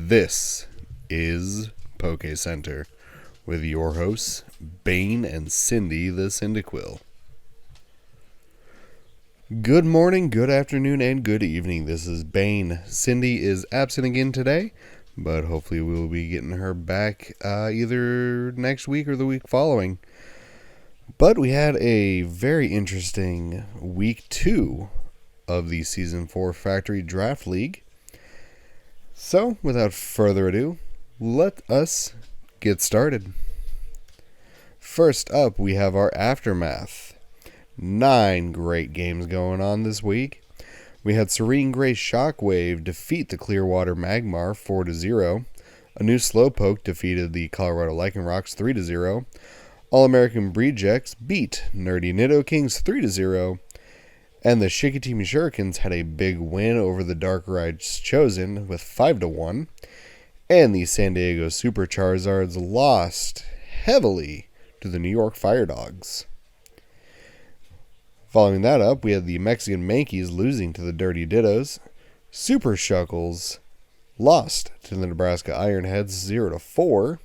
This is PokéCenter with your hosts, Bane and Cindy the Cyndaquil. Good morning, good afternoon, and good evening. This is Bane. Cindy is absent again today, but hopefully we will be getting her back either next week or the week following. But we had a very interesting week 2 of the Season 4 Factory Draft League. So, without further ado, let us get started. First up, we have our Aftermath. 9 great games going on this week. We had Serene Gray Shockwave defeat the Clearwater Magmar 4-0. A new Slowpoke defeated the Colorado Lycanrocs 3-0. All-American Breejex beat Nerdy Nidokings 3-0. And the Shikatimi Shurikens had a big win over the Dark Rides Chosen with 5-1. And the San Diego Super Charizards lost heavily to the New York Fire Dogs. Following that up, we had the Mexican Mankeys losing to the Dirty Dittos. Super Shuckles lost to the Nebraska Ironheads 0-4.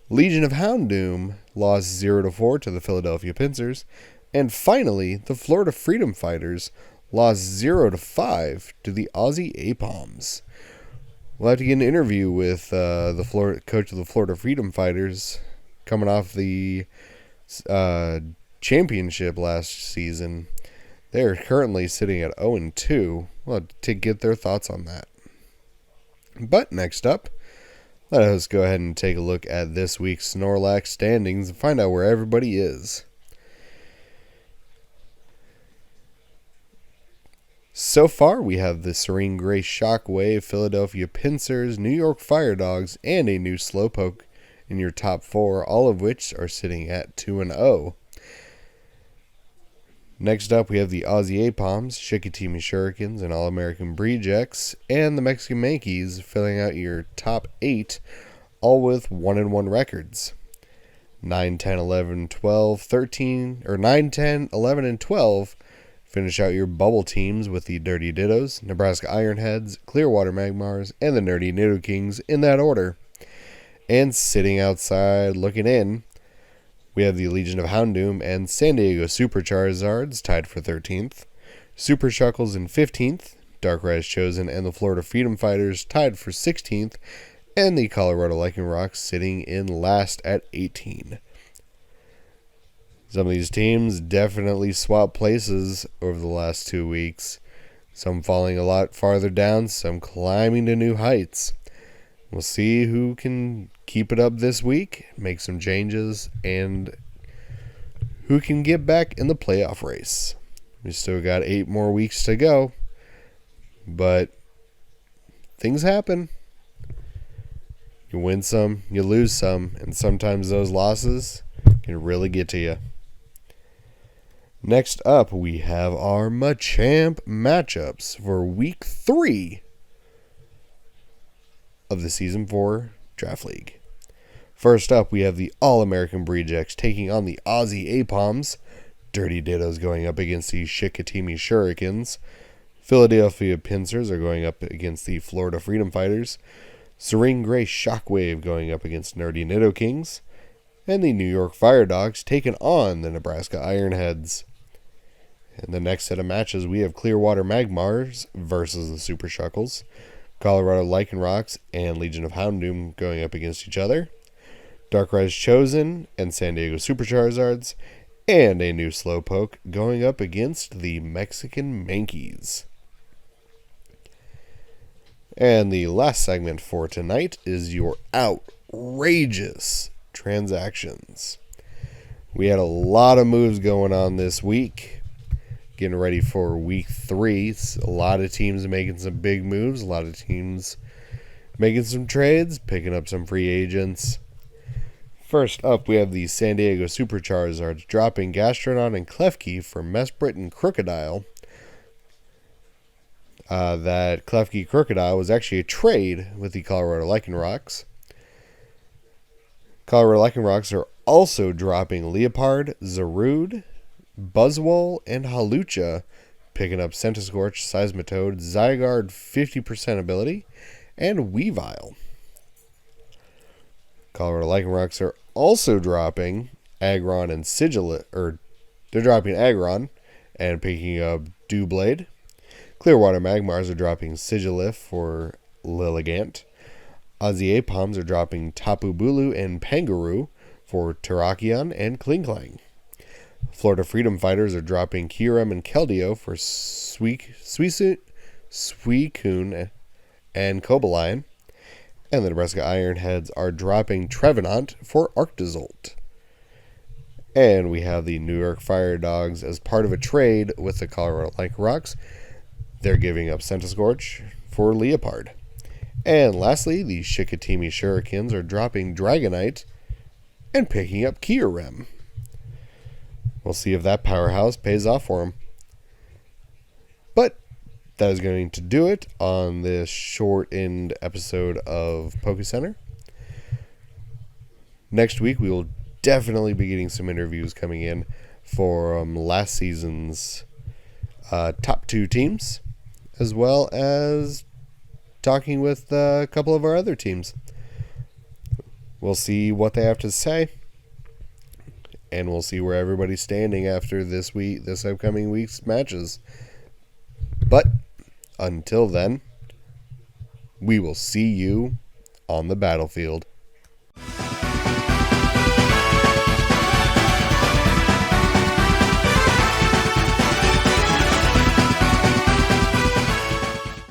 Legion of Houndoom lost 0-4 to the Philadelphia Pincers. And finally, the Florida Freedom Fighters lost 0-5 to the Aussie Apoms. We'll have to get an interview with the Florida coach of the Florida Freedom Fighters coming off the championship last season. They're currently sitting at 0-2. Well, to get their thoughts on that. But next up, let us go ahead and take a look at this week's Snorlax standings and find out where everybody is. So far, we have the Serene Gray Shockwave, Philadelphia Pincers, New York Fire Dogs, and a new Slowpoke in your top 4, all of which are sitting at 2-0. Next up, we have the Aussie Apoms, Shikatimi Shurikens, and All-American Breejex, and the Mexican Mankeys filling out your top 8, all with 1-1 records. 9, 10, 11, 12, 13, or 9, 10, 11, and 12 finish out your bubble teams with the Dirty Dittos, Nebraska Ironheads, Clearwater Magmars, and the Nerdy Nidokings in that order. And sitting outside looking in, we have the Legion of Houndoom and San Diego Super Charizards tied for 13th. Super Shuckles in 15th, Dark Rise Chosen and the Florida Freedom Fighters tied for 16th, and the Colorado Lycanrocs sitting in last at 18. Some of these teams definitely swapped places over the last 2 weeks. Some falling a lot farther down, some climbing to new heights. We'll see who can keep it up this week, make some changes, and who can get back in the playoff race. We still got 8 more weeks to go, but things happen. You win some, you lose some, and sometimes those losses can really get to you. Next up, we have our Machamp matchups for Week 3 of the Season 4 Draft League. First up, we have the All-American Breejex taking on the Aussie Apoms. Dirty Dittos going up against the Shikatimi Shurikens. Philadelphia Pincers are going up against the Florida Freedom Fighters. Serene Gray Shockwave going up against Nerdy Nidokings. And the New York Fire Dogs taking on the Nebraska Ironheads. In the next set of matches, we have Clearwater Magmars versus the Super Shuckles. Colorado Lycanrocs and Legion of Houndoom going up against each other. Dark Rise Chosen and San Diego Super Charizards. And a new Slowpoke going up against the Mexican Mankeys. And the last segment for tonight is your outrageous transactions. We had a lot of moves going on this week. Getting ready for Week 3. A lot of teams making some big moves. A lot of teams making some trades, picking up some free agents. First up, we have the San Diego Super Charizards dropping Gastrodon and Klefki for Mesprit and Crocodile. That Klefki Crocodile was actually a trade with the Colorado Lycanrocs. Colorado Lycanrocs are also dropping Leopard, Zarude, Buzzwole, and Halucha, picking up Centiskorch, Seismitoad, Zygarde 50% ability, and Weavile. Colorado Lycanrocs are also dropping Aggron and Sigilyph, they're dropping Aggron and picking up Doublade. Clearwater Magmars are dropping Sigilyph for Lilligant. Aussie Apoms are dropping Tapu Bulu and Pangaroo for Terrakion and Klinklang. Florida Freedom Fighters are dropping Kyurem and Keldeo for Suicune and Cobalion. And the Nebraska Ironheads are dropping Trevenant for Arctozolt. And we have the New York Fire Dogs as part of a trade with the Colorado Lycanrocs. They're giving up Centiskorch for Leopard. And lastly, the Chicoutimi Shurikens are dropping Dragonite and picking up Kyurem. We'll see if that powerhouse pays off for them. But that is going to do it on this shortened episode of PokéCenter. Next week, we will definitely be getting some interviews coming in for last season's top 2 teams, as well as talking with a couple of our other teams. We'll see what they have to say, and we'll see where everybody's standing after this upcoming week's matches. But until then, we will see you on the battlefield.